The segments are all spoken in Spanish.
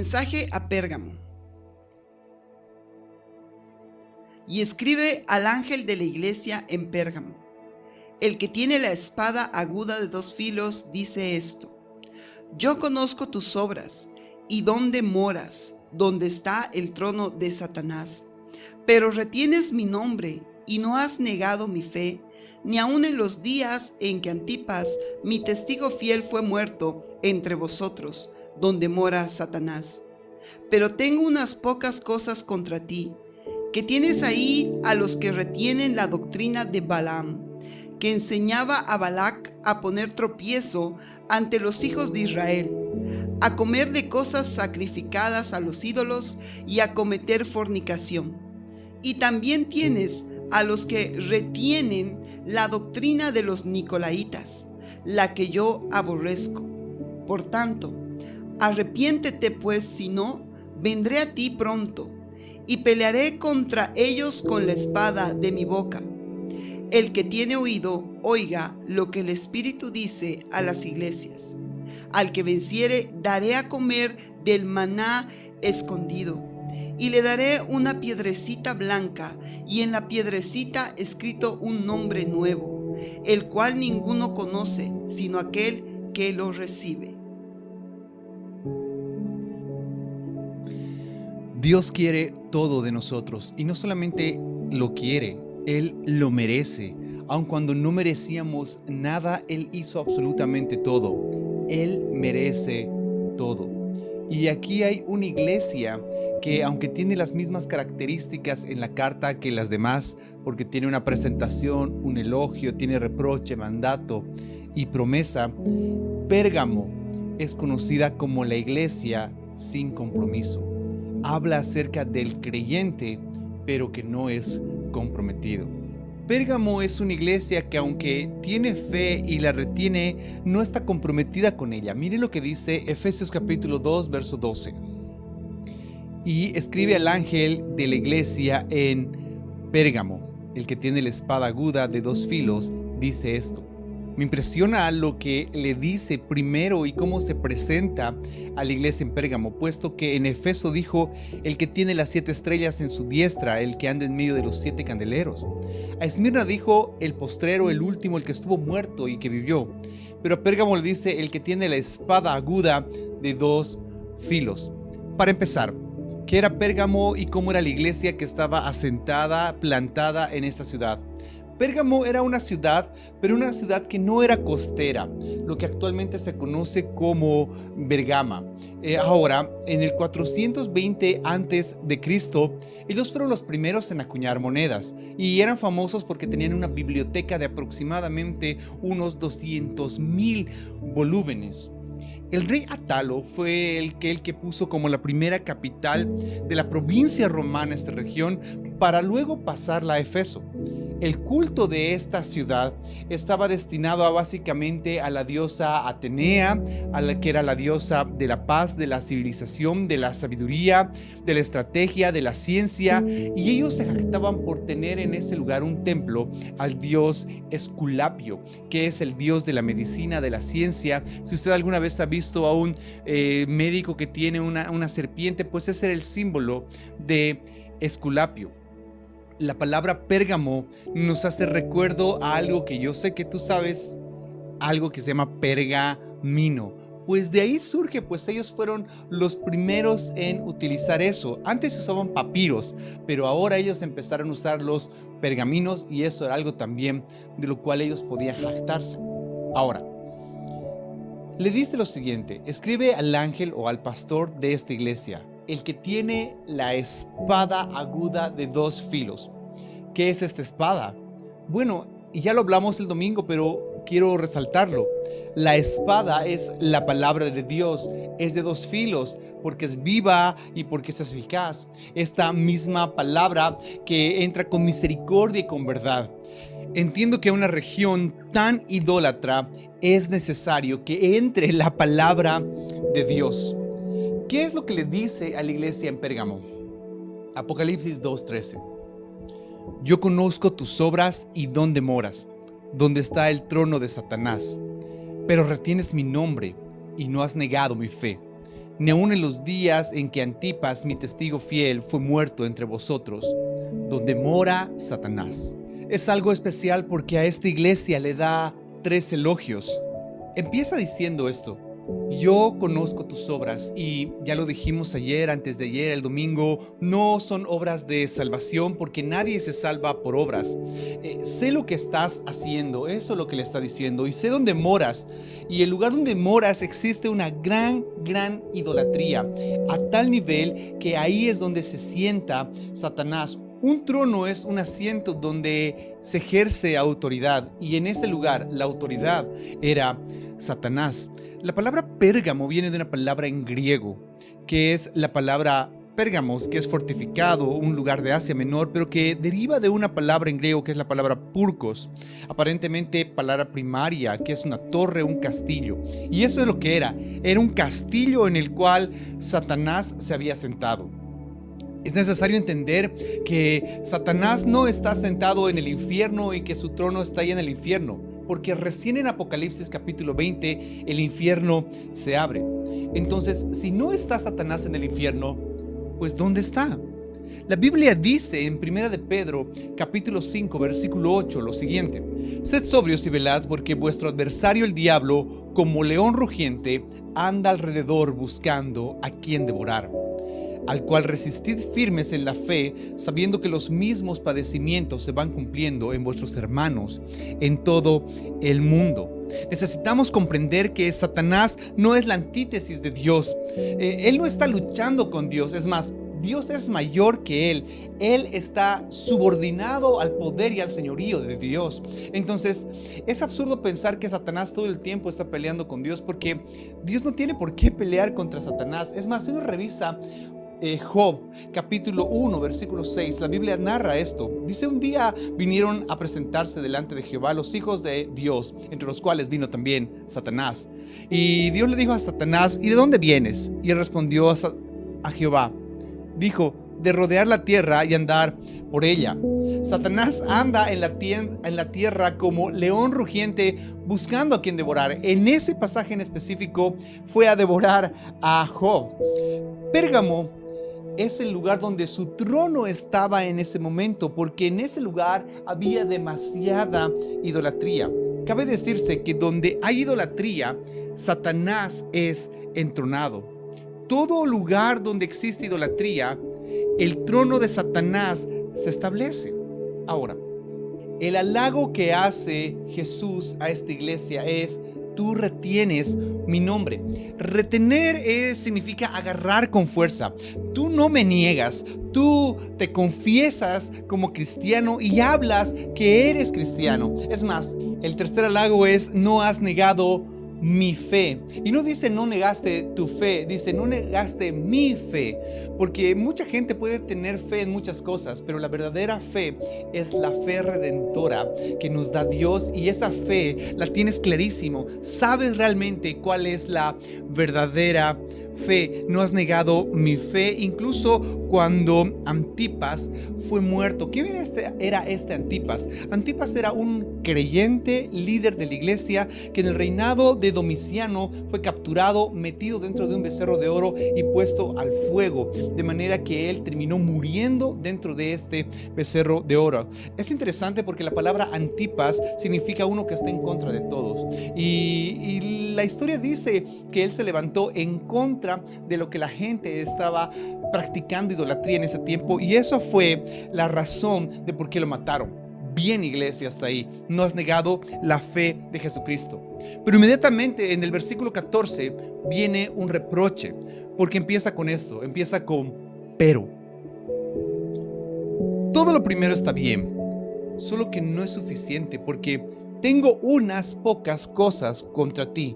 Mensaje a Pérgamo. Y escribe al ángel de la iglesia en Pérgamo. El que tiene la espada aguda de 2 filos dice esto: Yo conozco tus obras y dónde moras, donde está el trono de Satanás. Pero retienes mi nombre y no has negado mi fe, ni aun en los días en que Antipas, mi testigo fiel, fue muerto entre vosotros, donde mora Satanás. Pero tengo unas pocas cosas contra ti, que tienes ahí a los que retienen la doctrina de Balaam, que enseñaba a Balac a poner tropiezo ante los hijos de Israel, a comer de cosas sacrificadas a los ídolos y a cometer fornicación. Y también tienes a los que retienen la doctrina de los nicolaitas, la que yo aborrezco. Por tanto, arrepiéntete pues, si no, vendré a ti pronto, y pelearé contra ellos con la espada de mi boca. El que tiene oído, oiga lo que el Espíritu dice a las iglesias. Al que venciere, daré a comer del maná escondido, y le daré una piedrecita blanca, y en la piedrecita escrito un nombre nuevo, el cual ninguno conoce, sino aquel que lo recibe. Dios quiere todo de nosotros, y no solamente lo quiere, Él lo merece. Aun cuando no merecíamos nada, Él hizo absolutamente todo. Él merece todo. Y aquí hay una iglesia que, aunque tiene las mismas características en la carta que las demás, porque tiene una presentación, un elogio, tiene reproche, mandato y promesa, Pérgamo es conocida como la iglesia sin compromiso. Habla acerca del creyente, pero que no es comprometido. Pérgamo es una iglesia que, aunque tiene fe y la retiene, no está comprometida con ella. Mire lo que dice Efesios capítulo 2, verso 12. Y escribe al ángel de la iglesia en Pérgamo, el que tiene la espada aguda de 2 filos, dice esto. Me impresiona lo que le dice primero y cómo se presenta a la iglesia en Pérgamo, puesto que en Efeso dijo el que tiene las 7 estrellas en su diestra, el que anda en medio de los 7 candeleros. A Esmirna dijo el postrero, el último, el que estuvo muerto y que vivió. Pero a Pérgamo le dice el que tiene la espada aguda de 2 filos. Para empezar, ¿qué era Pérgamo y cómo era la iglesia que estaba asentada, plantada en esta ciudad? Pérgamo era una ciudad, pero una ciudad que no era costera, lo que actualmente se conoce como Bergama. Ahora, en el 420 a.C., ellos fueron los primeros en acuñar monedas y eran famosos porque tenían una biblioteca de aproximadamente unos 200,000 volúmenes. El rey Atalo fue el que puso como la primera capital de la provincia romana esta región para luego pasarla a Efeso. El culto de esta ciudad estaba destinado básicamente a la diosa Atenea, a la que era la diosa de la paz, de la civilización, de la sabiduría, de la estrategia, de la ciencia, y ellos se jactaban por tener en ese lugar un templo al dios Esculapio, que es el dios de la medicina, de la ciencia. Si usted alguna vez ha visto a un médico que tiene una serpiente, pues ese era el símbolo de Esculapio. La palabra Pérgamo nos hace recuerdo a algo que yo sé que tú sabes, algo que se llama pergamino. Pues de ahí surge, pues ellos fueron los primeros en utilizar eso. Antes se usaban papiros, pero ahora ellos empezaron a usar los pergaminos y eso era algo también de lo cual ellos podían jactarse. Ahora, le dice lo siguiente: escribe al ángel o al pastor de esta iglesia, el que tiene la espada aguda de 2 filos. ¿Qué es esta espada? Bueno, y ya lo hablamos el domingo, pero quiero resaltarlo. La espada es la palabra de Dios, es de 2 filos, porque es viva y porque es eficaz. Esta misma palabra que entra con misericordia y con verdad. Entiendo que en una región tan idólatra es necesario que entre la palabra de Dios. ¿Qué es lo que le dice a la iglesia en Pérgamo? Apocalipsis 2:13. Yo conozco tus obras y dónde moras, donde está el trono de Satanás, pero retienes mi nombre y no has negado mi fe, ni aun en los días en que Antipas, mi testigo fiel, fue muerto entre vosotros, donde mora Satanás. Es algo especial porque a esta iglesia le da 3 elogios. Empieza diciendo esto: yo conozco tus obras, y ya lo dijimos ayer, antes de ayer, el domingo, no son obras de salvación porque nadie se salva por obras. Sé lo que estás haciendo, eso es lo que le está diciendo, y sé dónde moras, y el lugar donde moras existe una gran idolatría, a tal nivel que ahí es donde se sienta Satanás. Un trono es un asiento donde se ejerce autoridad, y en ese lugar la autoridad era Satanás. La palabra Pérgamo viene de una palabra en griego, que es la palabra Pérgamos, que es fortificado, un lugar de Asia Menor, pero que deriva de una palabra en griego que es la palabra purkos, aparentemente palabra primaria, que es una torre, un castillo. Y eso es lo que era un castillo en el cual Satanás se había sentado. Es necesario entender que Satanás no está sentado en el infierno y que su trono está ahí en el infierno, porque recién en Apocalipsis capítulo 20 el infierno se abre. Entonces, si no está Satanás en el infierno, pues ¿dónde está? La Biblia dice en 1 de Pedro capítulo 5 versículo 8 lo siguiente: sed sobrios y velad, porque vuestro adversario el diablo, como león rugiente, anda alrededor buscando a quien devorar, al cual resistid firmes en la fe, sabiendo que los mismos padecimientos se van cumpliendo en vuestros hermanos en todo el mundo. Necesitamos comprender que Satanás no es la antítesis de Dios. Él no está luchando con Dios. Es más, Dios es mayor que él. Él está subordinado al poder y al señorío de Dios. Entonces, es absurdo pensar que Satanás todo el tiempo está peleando con Dios, porque Dios no tiene por qué pelear contra Satanás. Es más, si uno revisa Job capítulo 1 versículo 6, la Biblia narra esto. Dice: un día vinieron a presentarse delante de Jehová los hijos de Dios, entre los cuales vino también Satanás. Y Dios le dijo a Satanás: ¿y de dónde vienes? Y él respondió a Jehová, dijo: de rodear la tierra y andar por ella. Satanás anda en la tierra como león rugiente, buscando a quien devorar. En ese pasaje en específico fue a devorar a Job. Pérgamo es el lugar donde su trono estaba en ese momento, porque en ese lugar había demasiada idolatría. Cabe decirse que donde hay idolatría, Satanás es entronado. Todo lugar donde existe idolatría, el trono de Satanás se establece. Ahora, el halago que hace Jesús a esta iglesia es: tú retienes mi nombre. Retener significa agarrar con fuerza. Tú no me niegas, tú te confiesas como cristiano y hablas que eres cristiano. Es más, el tercer halago es: no has negado mi fe. Y no dice no negaste tu fe, dice no negaste mi fe, porque mucha gente puede tener fe en muchas cosas, pero la verdadera fe es la fe redentora que nos da Dios, y esa fe la tienes clarísimo. Sabes realmente cuál es la verdadera fe. No has negado mi fe. Incluso cuando Antipas fue muerto. ¿Quién era este Antipas? Antipas era un creyente líder de la iglesia que en el reinado de Domiciano fue capturado, metido dentro de un becerro de oro y puesto al fuego, de manera que él terminó muriendo dentro de este becerro de oro. Es interesante porque la palabra Antipas significa uno que está en contra de todos, y la historia dice que él se levantó en contra de lo que la gente estaba practicando idolatría en ese tiempo, y eso fue la razón de por qué lo mataron. Bien, iglesia, hasta ahí no has negado la fe de Jesucristo. Pero inmediatamente en el versículo 14 viene un reproche, porque empieza con esto, empieza con pero. Todo lo primero está bien, solo que no es suficiente, porque tengo unas pocas cosas contra ti.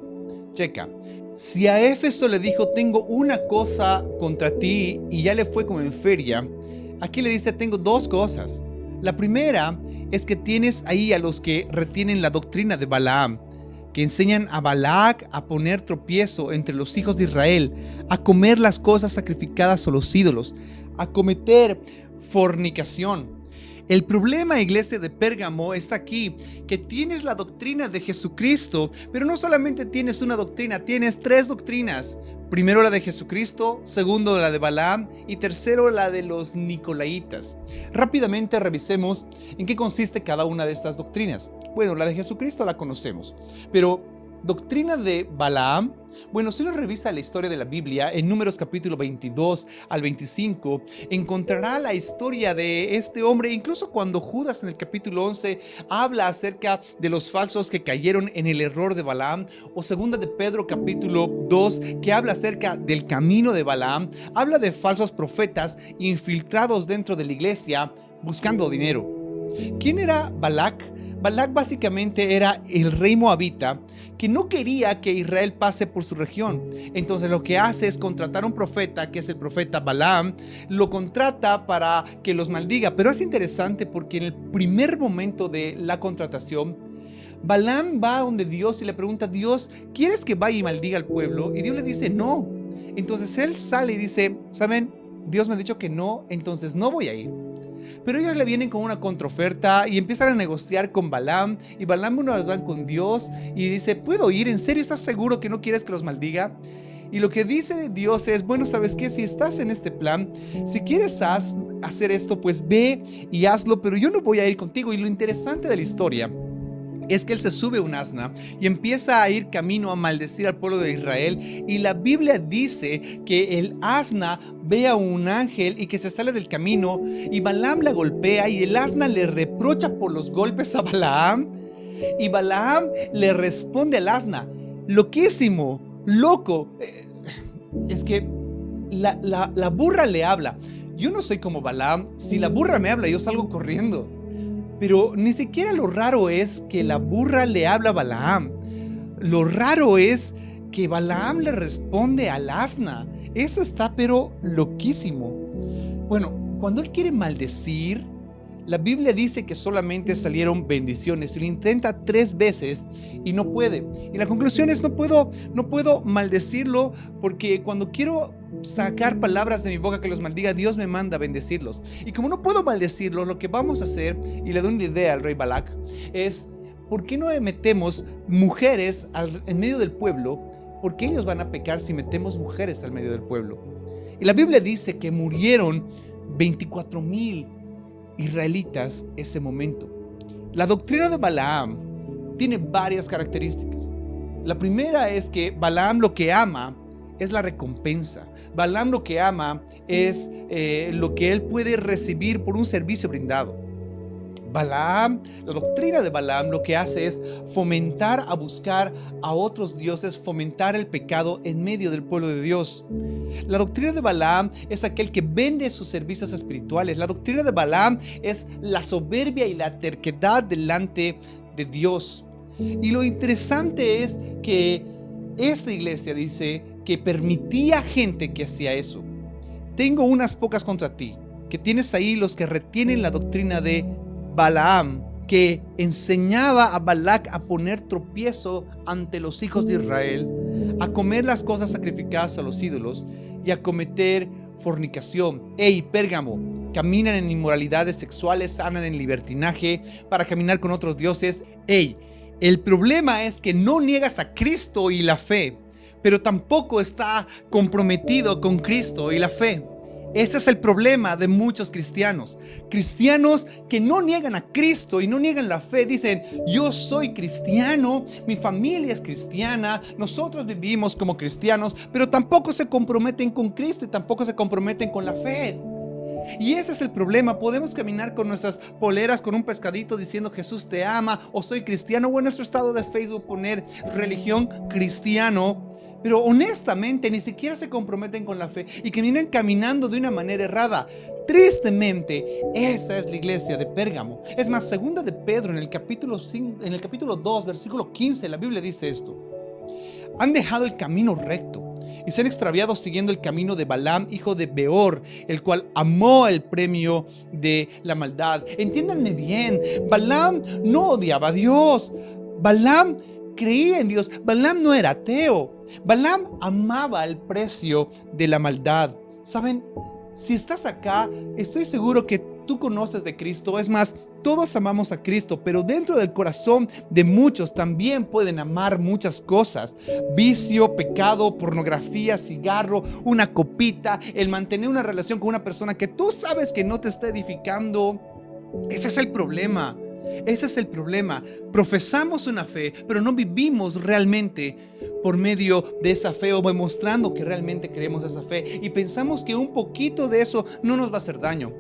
Checa. Si a Éfeso le dijo tengo una cosa contra ti y ya le fue como en feria, aquí le dice tengo dos cosas. La primera es que tienes ahí a los que retienen la doctrina de Balaam, que enseñan a Balac a poner tropiezo entre los hijos de Israel, a comer las cosas sacrificadas a los ídolos, a cometer fornicación. El problema, iglesia de Pérgamo, está aquí, que tienes la doctrina de Jesucristo, pero no solamente tienes una doctrina, tienes tres doctrinas. Primero la de Jesucristo, segundo la de Balaam y tercero la de los Nicolaitas. Rápidamente revisemos en qué consiste cada una de estas doctrinas. Bueno, la de Jesucristo la conocemos, pero doctrina de Balaam. Bueno, si uno revisa la historia de la Biblia, en Números capítulo 22 al 25, encontrará la historia de este hombre, incluso cuando Judas en el capítulo 11 habla acerca de los falsos que cayeron en el error de Balaam, o segunda de Pedro capítulo 2, que habla acerca del camino de Balaam, habla de falsos profetas infiltrados dentro de la iglesia buscando dinero. ¿Quién era Balac? Balac básicamente era el rey moabita que no quería que Israel pase por su región. Entonces lo que hace es contratar a un profeta, que es el profeta Balaam, lo contrata para que los maldiga. Pero es interesante porque en el primer momento de la contratación, Balaam va donde Dios y le pregunta: Dios, ¿quieres que vaya y maldiga al pueblo? Y Dios le dice no. Entonces él sale y dice: ¿saben? Dios me ha dicho que no, entonces no voy a ir. Pero ellos le vienen con una contraoferta y empiezan a negociar con Balaam. Y Balaam una vez va con Dios y dice: ¿puedo ir? ¿En serio estás seguro que no quieres que los maldiga? Y lo que dice Dios es: bueno, ¿sabes qué? Si estás en este plan, si quieres hacer esto, pues ve y hazlo, pero yo no voy a ir contigo. Y lo interesante de la historia es que él se sube a un asna y empieza a ir camino a maldecir al pueblo de Israel. Y la Biblia dice que el asna ve a un ángel y que se sale del camino, y Balaam la golpea y el asna le reprocha por los golpes a Balaam. Y Balaam le responde al asna: loquísimo, loco. Es que la burra le habla. Yo no soy como Balaam. Si la burra me habla, yo salgo corriendo. Pero ni siquiera lo raro es que la burra le habla a Balaam. Lo raro es que Balaam le responde al asna. Eso está pero loquísimo. Bueno, cuando él quiere maldecir, la Biblia dice que solamente salieron bendiciones. Y lo intenta 3 veces y no puede. Y la conclusión es: no puedo maldecirlo, porque cuando quiero sacar palabras de mi boca que los maldiga, Dios me manda a bendecirlos. Y como no puedo maldecirlos, lo que vamos a hacer, y le doy una idea al rey Balac, es: ¿por qué no metemos mujeres en medio del pueblo? Porque ellos van a pecar si metemos mujeres al medio del pueblo. Y la Biblia dice que murieron 24,000 israelitas ese momento. La doctrina de Balaam tiene varias características. La primera es que Balaam lo que ama es la recompensa. Balaam lo que ama es lo que él puede recibir por un servicio brindado. Balaam, la doctrina de Balaam lo que hace es fomentar a buscar a otros dioses, fomentar el pecado en medio del pueblo de Dios. La doctrina de Balaam es aquel que vende sus servicios espirituales. La doctrina de Balaam es la soberbia y la terquedad delante de Dios. Y lo interesante es que esta iglesia dice que permitía gente que hacía eso. Tengo unas pocas contra ti, que tienes ahí los que retienen la doctrina de Balaam, que enseñaba a Balac a poner tropiezo ante los hijos de Israel, a comer las cosas sacrificadas a los ídolos y a cometer fornicación. ¡Ey, Pérgamo! Caminan en inmoralidades sexuales, andan en libertinaje para caminar con otros dioses. ¡Ey! El problema es que no niegas a Cristo y la fe, pero tampoco está comprometido con Cristo y la fe. Ese es el problema de muchos cristianos. Cristianos que no niegan a Cristo y no niegan la fe. Dicen: yo soy cristiano, mi familia es cristiana, nosotros vivimos como cristianos, pero tampoco se comprometen con Cristo y tampoco se comprometen con la fe. Y ese es el problema. Podemos caminar con nuestras poleras con un pescadito diciendo Jesús te ama, o soy cristiano, o en nuestro estado de Facebook poner religión cristiano, pero honestamente ni siquiera se comprometen con la fe y que vienen caminando de una manera errada. Tristemente, esa es la iglesia de Pérgamo. Es más, segunda de Pedro en el capítulo 2, versículo 15, la Biblia dice esto: han dejado el camino recto y se han extraviado siguiendo el camino de Balaam, hijo de Beor, el cual amó el premio de la maldad. Entiéndanme bien, Balaam no odiaba a Dios. Balaam creía en Dios. Balaam no era ateo. Balaam amaba el precio de la maldad. ¿Saben? Si estás acá, estoy seguro que tú conoces de Cristo. Es más, todos amamos a Cristo, pero dentro del corazón de muchos también pueden amar muchas cosas: vicio, pecado, pornografía, cigarro, una copita, el mantener una relación con una persona que tú sabes que no te está edificando. Ese es el problema. Ese es el problema. Profesamos una fe, pero no vivimos realmente por medio de esa fe, o demostrando que realmente creemos esa fe, y pensamos que un poquito de eso no nos va a hacer daño.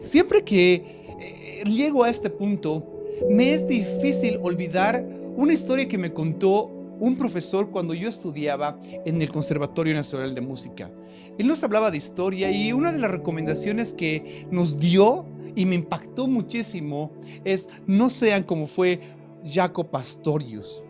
Siempre que llego a este punto, me es difícil olvidar una historia que me contó un profesor cuando yo estudiaba en el Conservatorio Nacional de Música. Él nos hablaba de historia, y una de las recomendaciones que nos dio y me impactó muchísimo es: no sean como fue Jaco Pastorius.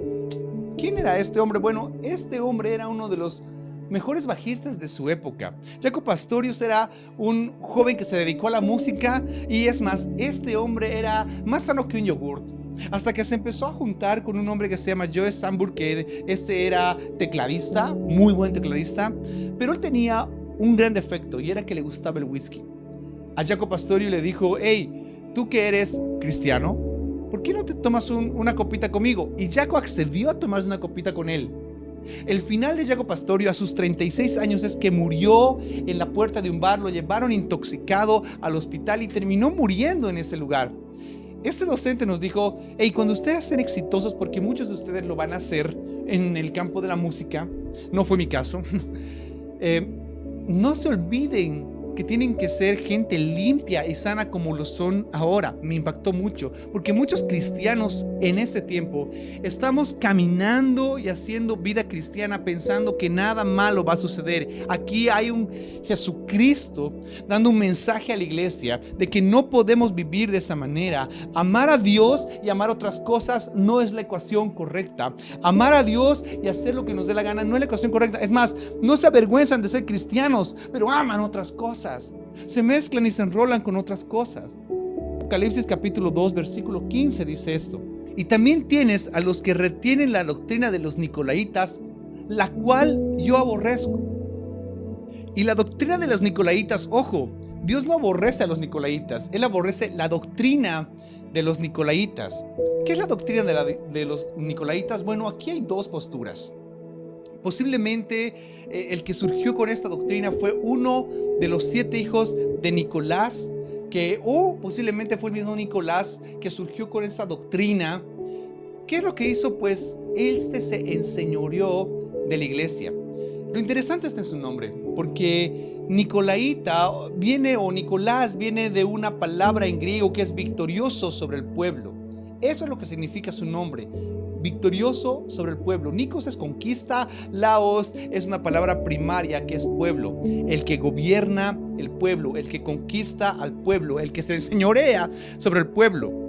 ¿Quién era este hombre? Bueno, este hombre era uno de los mejores bajistas de su época. Jaco Pastorius era un joven que se dedicó a la música, y es más, este hombre era más sano que un yogurt. Hasta que se empezó a juntar con un hombre que se llama Joe Samburg, que era tecladista, muy buen tecladista, pero él tenía un gran defecto, y era que le gustaba el whisky. A Jaco Pastorius le dijo: hey, tú que eres cristiano, ¿por qué no te tomas una copita conmigo? Y Jaco accedió a tomarse una copita con él. El final de Jaco Pastorius a sus 36 años es que murió en la puerta de un bar. Lo llevaron intoxicado al hospital y terminó muriendo en ese lugar. Este docente nos dijo: hey, cuando ustedes sean exitosos, porque muchos de ustedes lo van a hacer en el campo de la música, no fue mi caso, no se olviden que tienen que ser gente limpia y sana como lo son ahora. Me impactó mucho, porque muchos cristianos en este tiempo estamos caminando y haciendo vida cristiana pensando que nada malo va a suceder. Aquí hay un Jesucristo dando un mensaje a la iglesia de que no podemos vivir de esa manera. Amar a Dios y amar otras cosas no es la ecuación correcta. Amar a Dios y hacer lo que nos dé la gana no es la ecuación correcta. Es más, no se avergüenzan de ser cristianos, pero aman otras cosas. Se mezclan y se enrolan con otras cosas. Apocalipsis capítulo 2 versículo 15 dice esto: y también tienes a los que retienen la doctrina de los nicolaitas, la cual yo aborrezco. Y la doctrina de los nicolaitas, ojo, Dios no aborrece a los nicolaitas, Él aborrece la doctrina de los nicolaitas. ¿Qué es la doctrina de los nicolaitas? Bueno, aquí hay dos posturas. Posiblemente el que surgió con esta doctrina fue uno de los 7 hijos de Nicolás, o posiblemente fue el mismo Nicolás que surgió con esta doctrina. ¿Qué es lo que hizo? Pues él se enseñoreó de la iglesia. Lo interesante está en su nombre, porque Nicolaita Nicolás viene de una palabra en griego que es victorioso sobre el pueblo. Eso es lo que significa su nombre: victorioso sobre el pueblo. Nikos es conquista, laos es una palabra primaria que es pueblo. El que gobierna el pueblo, el que conquista al pueblo, el que se enseñorea sobre el pueblo.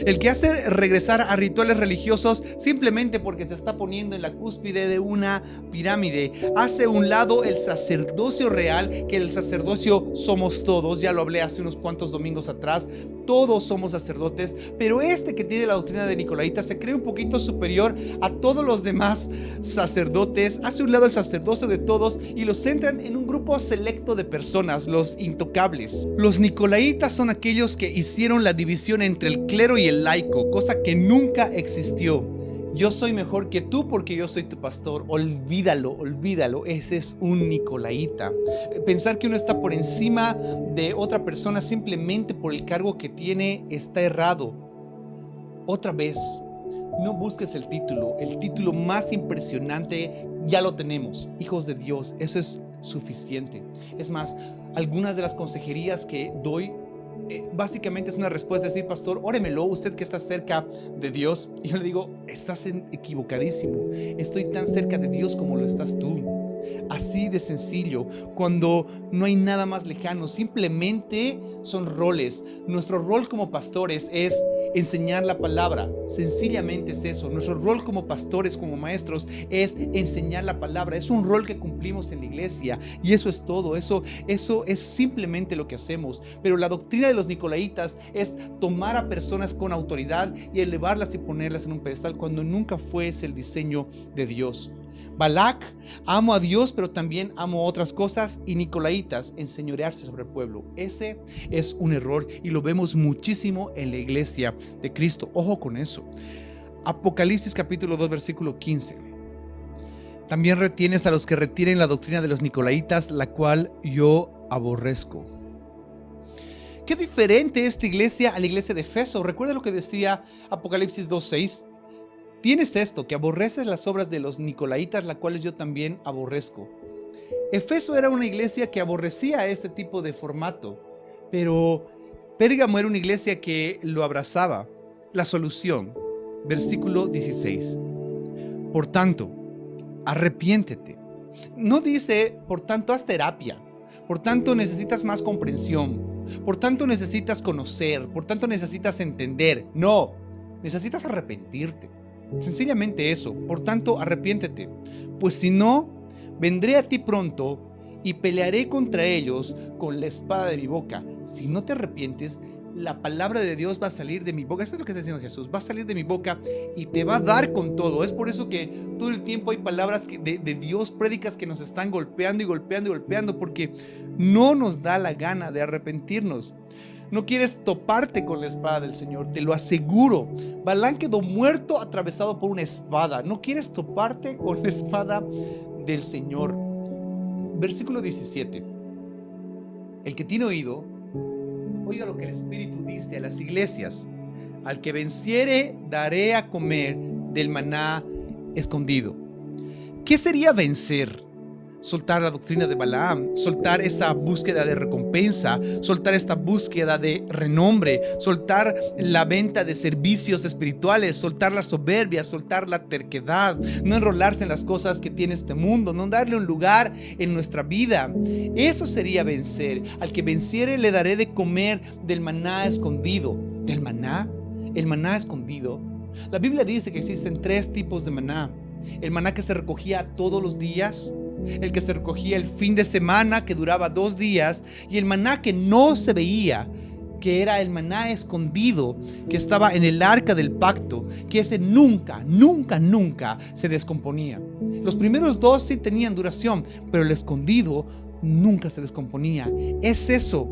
El que hace regresar a rituales religiosos simplemente porque se está poniendo en la cúspide de una pirámide. Hace a un lado el sacerdocio real, que el sacerdocio somos todos. Ya lo hablé hace unos cuantos domingos atrás. Todos somos sacerdotes, pero este que tiene la doctrina de Nicolaita se cree un poquito superior a todos los demás sacerdotes. Hace a un lado el sacerdocio de todos y los centran en un grupo selecto de personas, los intocables. Los Nicolaitas son aquellos que hicieron la división entre el clero y el laico, cosa que nunca existió. Yo soy mejor que tú porque yo soy tu pastor. Olvídalo, olvídalo. Ese es un nicolaíta. Pensar que uno está por encima de otra persona simplemente por el cargo que tiene está errado. Otra vez, no busques el título más impresionante ya lo tenemos, hijos de Dios. Eso es suficiente. Es más, algunas de las consejerías que doy básicamente es una respuesta, decir: pastor, óremelo, usted que está cerca de Dios. Y yo le digo: estás equivocadísimo. Estoy tan cerca de Dios como lo estás tú. Así de sencillo, cuando no hay nada más lejano, simplemente son roles. Nuestro rol como pastores es enseñar la palabra. Sencillamente es eso. Nuestro rol como pastores, como maestros, es enseñar la palabra. Es un rol que cumplimos en la iglesia, y eso es todo. Eso es simplemente lo que hacemos. Pero la doctrina de los nicolaitas es tomar a personas con autoridad y elevarlas y ponerlas en un pedestal, cuando nunca fue ese el diseño de Dios. Balac, amo a Dios, pero también amo otras cosas, y Nicolaitas, enseñorearse sobre el pueblo. Ese es un error y lo vemos muchísimo en la iglesia de Cristo. Ojo con eso. Apocalipsis capítulo 2, versículo 15. También retienes a los que retienen la doctrina de los Nicolaitas, la cual yo aborrezco. Qué diferente esta iglesia a la iglesia de Efeso. Recuerda lo que decía Apocalipsis 2:6. Tienes esto, que aborreces las obras de los Nicolaitas, las cuales yo también aborrezco. Efeso era una iglesia que aborrecía este tipo de formato, pero Pérgamo era una iglesia que lo abrazaba. La solución, versículo 16. Por tanto, arrepiéntete. No dice, por tanto, haz terapia. Por tanto, necesitas más comprensión. Por tanto, necesitas conocer. Por tanto, necesitas entender. No, necesitas arrepentirte. Sencillamente eso. Por tanto, arrepiéntete. Pues si no, vendré a ti pronto y pelearé contra ellos con la espada de mi boca. Si no te arrepientes, la palabra de Dios va a salir de mi boca. Eso es lo que está diciendo Jesús. Va a salir de mi boca y te va a dar con todo. Es por eso que todo el tiempo hay palabras de Dios, prédicas que nos están golpeando y golpeando y golpeando, porque no nos da la gana de arrepentirnos. No quieres toparte con la espada del Señor, te lo aseguro. Balaam quedó muerto atravesado por una espada. No quieres toparte con la espada del Señor. Versículo 17. El que tiene oído, oiga lo que el Espíritu dice a las iglesias. Al que venciere, daré a comer del maná escondido. ¿Qué sería vencer? Soltar la doctrina de Balaam, soltar esa búsqueda de recompensa, soltar esta búsqueda de renombre, soltar la venta de servicios espirituales, soltar la soberbia, soltar la terquedad, no enrolarse en las cosas que tiene este mundo, no darle un lugar en nuestra vida. Eso sería vencer. Al que venciere le daré de comer del maná escondido. ¿Del maná? El maná escondido. La Biblia dice que existen 3 tipos de maná. El maná que se recogía todos los días, el que se recogía el fin de semana, que duraba 2 días, y el maná que no se veía, que era el maná escondido, que estaba en el arca del pacto, que ese nunca se descomponía. Los primeros 2 sí tenían duración, pero el escondido nunca se descomponía. Es eso.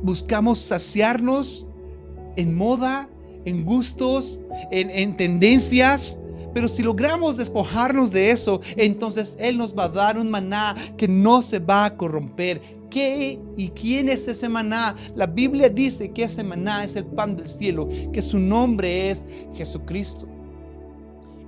Buscamos saciarnos en moda, en gustos, en tendencias. Pero si logramos despojarnos de eso, entonces Él nos va a dar un maná que no se va a corromper. ¿Qué y quién es ese maná? La Biblia dice que ese maná es el pan del cielo, que su nombre es Jesucristo.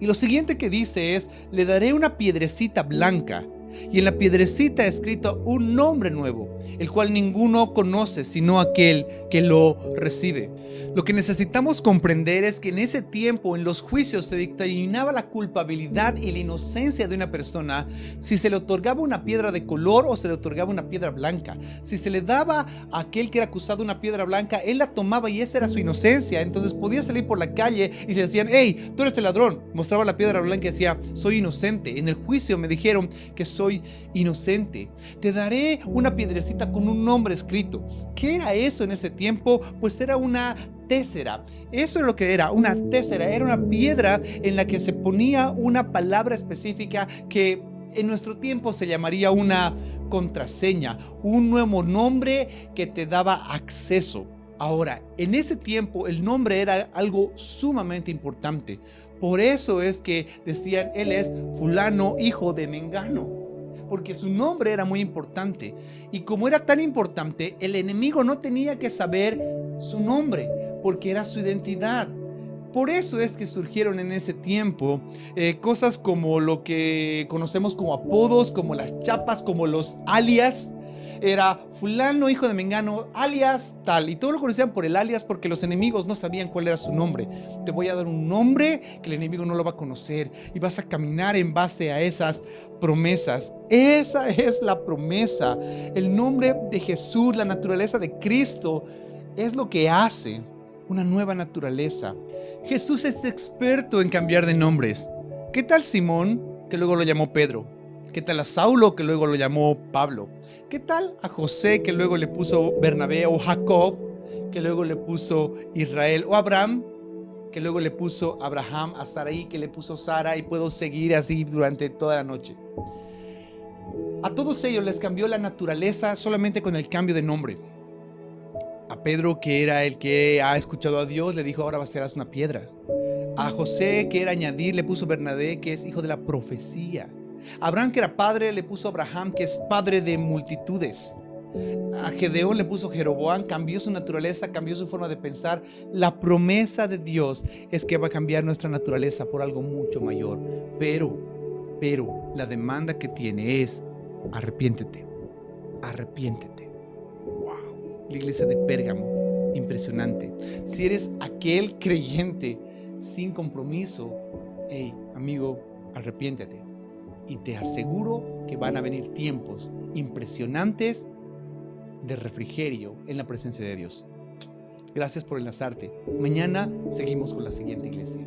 Y lo siguiente que dice es: le daré una piedrecita blanca, y en la piedrecita escrito un nombre nuevo, el cual ninguno conoce sino aquel que lo recibe. Lo que necesitamos comprender es que en ese tiempo, en los juicios, se dictaminaba la culpabilidad y la inocencia de una persona si se le otorgaba una piedra de color o se le otorgaba una piedra blanca. Si se le daba a aquel que era acusado una piedra blanca, él la tomaba y esa era su inocencia. Entonces podía salir por la calle y se decían: hey, tú eres el ladrón. Mostraba la piedra blanca y decía: soy inocente. En el juicio me dijeron que soy inocente. Te daré una piedrecita con un nombre escrito. ¿Qué era eso en ese tiempo? Pues era una tésera. Eso es lo que era una tésera. Era una piedra en la que se ponía una palabra específica que en nuestro tiempo se llamaría una contraseña, un nuevo nombre que te daba acceso. Ahora, en ese tiempo el nombre era algo sumamente importante. Por eso es que decían: él es fulano, hijo de Mengano, porque su nombre era muy importante. Y como era tan importante, el enemigo no tenía que saber su nombre, porque era su identidad. Por eso es que surgieron en ese tiempo cosas como lo que conocemos como apodos, como las chapas, como los alias. Era fulano, hijo de Mengano, alias tal. Y todos lo conocían por el alias porque los enemigos no sabían cuál era su nombre. Te voy a dar un nombre que el enemigo no lo va a conocer y vas a caminar en base a esas promesas. Esa es la promesa. El nombre de Jesús, la naturaleza de Cristo, es lo que hace una nueva naturaleza. Jesús es experto en cambiar de nombres. ¿Qué tal Simón, que luego lo llamó Pedro? ¿Qué tal a Saulo, que luego lo llamó Pablo? ¿Qué tal a José, que luego le puso Bernabé? O Jacob, que luego le puso Israel? O Abraham, que luego le puso Abraham, a Sarai, que le puso Sara, y puedo seguir así durante toda la noche. A todos ellos les cambió la naturaleza solamente con el cambio de nombre. A Pedro, que era el que ha escuchado a Dios, le dijo: ahora serás una piedra. A José, que era añadir, le puso Bernabé, que es hijo de la profecía. A Abraham, que era padre, le puso Abraham, que es padre de multitudes. A Gedeón le puso Jeroboam, cambió su naturaleza, cambió su forma de pensar. La promesa de Dios es que va a cambiar nuestra naturaleza por algo mucho mayor. Pero la demanda que tiene es: arrepiéntete, arrepiéntete. Wow, la iglesia de Pérgamo, impresionante. Si eres aquel creyente sin compromiso, hey, amigo, arrepiéntete. Y te aseguro que van a venir tiempos impresionantes de refrigerio en la presencia de Dios. Gracias por enlazarte. Mañana seguimos con la siguiente iglesia.